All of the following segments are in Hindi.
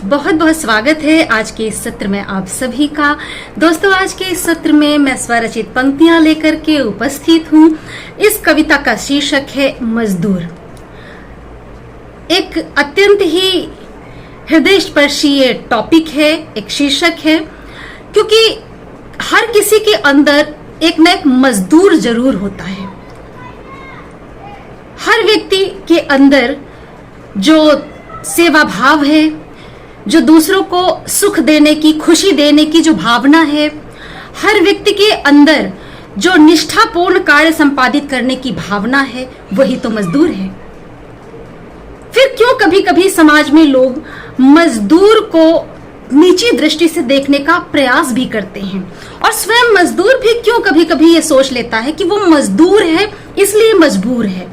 बहुत बहुत स्वागत है आज के इस सत्र में आप सभी का। दोस्तों, आज के इस सत्र में मैं स्वरचित पंक्तियां लेकर के उपस्थित हूं। इस कविता का शीर्षक है मजदूर। एक अत्यंत ही हृदय स्पर्शी टॉपिक है, एक शीर्षक है, क्योंकि हर किसी के अंदर एक न एक मजदूर जरूर होता है। हर व्यक्ति के अंदर जो सेवा भाव है, जो दूसरों को सुख देने की, खुशी देने की जो भावना है, हर व्यक्ति के अंदर जो निष्ठापूर्ण कार्य संपादित करने की भावना है, वही तो मजदूर है। फिर क्यों कभी कभी समाज में लोग मजदूर को नीची दृष्टि से देखने का प्रयास भी करते हैं, और स्वयं मजदूर भी क्यों कभी कभी ये सोच लेता है कि वो मजदूर है इसलिए मजबूर है।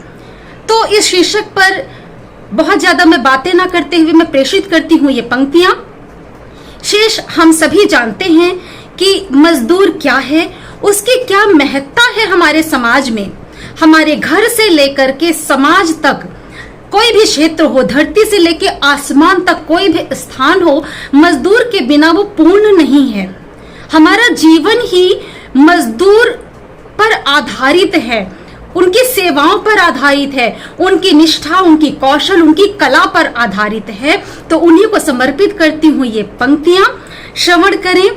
तो इस शीर्षक पर बहुत ज्यादा मैं बातें ना करते हुए मैं प्रेषित करती हूँ ये पंक्तियां। शेष हम सभी जानते हैं कि मजदूर क्या है, उसकी क्या महत्ता है हमारे समाज में। हमारे घर से लेकर के समाज तक कोई भी क्षेत्र हो, धरती से लेकर आसमान तक कोई भी स्थान हो, मजदूर के बिना वो पूर्ण नहीं है। हमारा जीवन ही मजदूर पर आधारित है, उनकी सेवाओं पर आधारित है, उनकी निष्ठा, उनकी कौशल, उनकी कला पर आधारित है। तो उन्हीं को समर्पित करती हूँ ये पंक्तियां। श्रवण करें।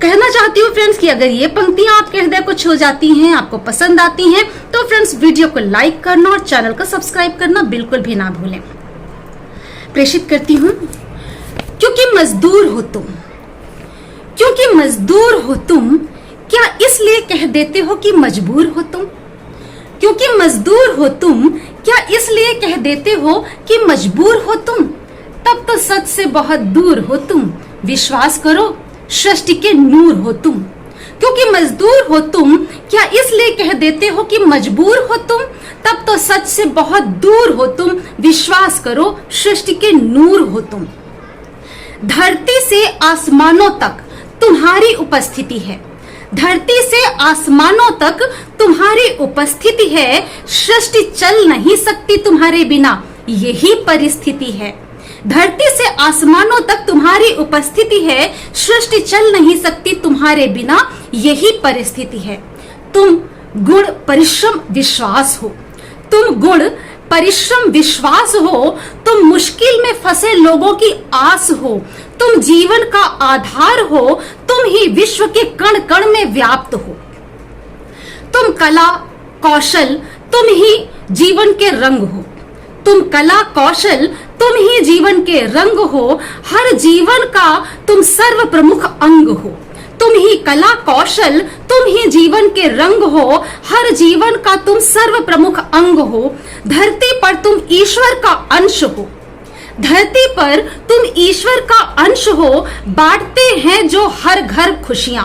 कहना चाहती हूँ फ्रेंड्स कि अगर ये पंक्तियां आपके हृदय को छू जाती हैं, आपको पसंद आती हैं, तो फ्रेंड्स वीडियो को लाइक करना और चैनल को सब्सक्राइब करना बिल्कुल भी ना भूलें। प्रेषित करती हूँ। क्योंकि मजदूर हो तुम, क्योंकि मजदूर हो तुम, क्या इसलिए कह देते हो कि मजबूर हो तुम? क्योंकि मजदूर हो तुम, क्या इसलिए कह देते हो कि मजबूर हो तुम? तब तो सच से बहुत दूर हो तुम, विश्वास करो सृष्टि के नूर हो तुम। क्योंकि मजदूर हो तुम, क्या इसलिए कह देते हो कि मजबूर हो तुम? तब तो सच से बहुत दूर हो तुम, विश्वास करो सृष्टि के नूर हो तुम। धरती से आसमानों तक तुम्हारी उपस्थिति है, धरती से आसमानों तक तुम्हारी उपस्थिति है। सृष्टि चल नहीं सकती तुम्हारे बिना, यही परिस्थिति है। धरती से आसमानों तक तुम्हारी उपस्थिति है, सृष्टि चल नहीं सकती तुम्हारे बिना, यही परिस्थिति है। तुम गुण परिश्रम विश्वास हो, तुम गुण परिश्रम विश्वास हो, तुम मुश्किल में फंसे लोगों की आस हो, तुम जीवन का आधार हो, तुम ही विश्व के कण कण में व्याप्त हो। तुम कला कौशल, तुम ही जीवन के रंग हो, तुम कला कौशल, तुम ही जीवन के रंग हो। हर जीवन का तुम सर्व प्रमुख अंग हो, तुम ही कला कौशल, तुम ही जीवन के रंग हो। हर जीवन का तुम सर्व प्रमुख अंग हो। धरती पर तुम ईश्वर का अंश हो, धरती पर तुम ईश्वर का अंश हो। बांटते हैं जो हर घर खुशियां,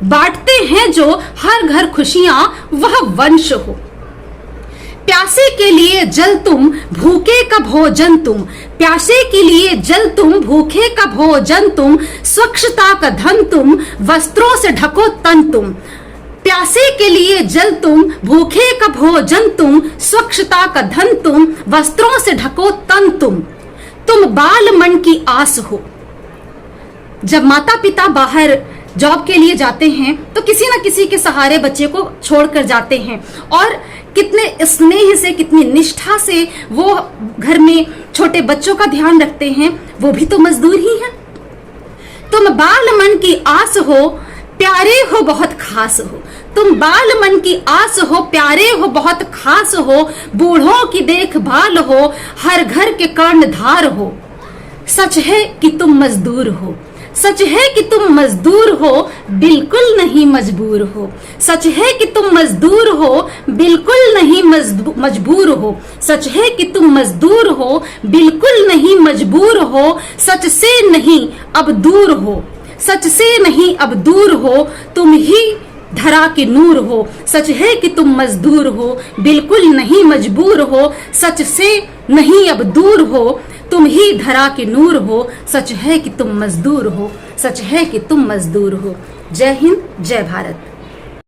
बांटते हैं जो हर घर खुशियां, वह वंश हो। प्यासे के लिए जल तुम, भूखे का भोजन तुम, प्यासे के लिए जल तुम, भूखे का भोजन तुम। स्वच्छता का धन तुम, वस्त्रों से ढको तन तुम। प्यासे के लिए जल तुम, भूखे का भोजन तुम, स्वच्छता का धन तुम, वस्त्रों से ढको तन तुम। तुम बाल मन की आस हो। जब माता पिता बाहर जॉब के लिए जाते हैं तो किसी न किसी के सहारे बच्चे को छोड़कर जाते हैं, और कितने स्नेह से, कितनी निष्ठा से वो घर में छोटे बच्चों का ध्यान रखते हैं, वो भी तो मजदूर ही है। तुम बाल मन की आस हो, प्यारे हो बहुत खास हो, तुम बाल मन की आस हो, प्यारे हो बहुत खास हो। बूढ़ों की देखभाल हो, हर घर के कर्णधार हो। सच है कि तुम मजदूर हो, सच है कि तुम मजदूर हो, बिल्कुल नहीं मजबूर हो। सच है कि तुम मजदूर हो, बिल्कुल नहीं मजबूर हो। सच है कि तुम मजदूर हो, बिल्कुल नहीं मजबूर हो। सच से नहीं अब दूर हो, सच से नहीं अब दूर हो, तुम ही धरा के नूर हो। सच है कि तुम मजदूर हो, बिल्कुल नहीं मजबूर हो। सच से नहीं अब दूर हो, तुम ही धरा के नूर हो। सच है कि तुम मजदूर हो, सच है कि तुम मजदूर हो। जय हिंद, जय भारत।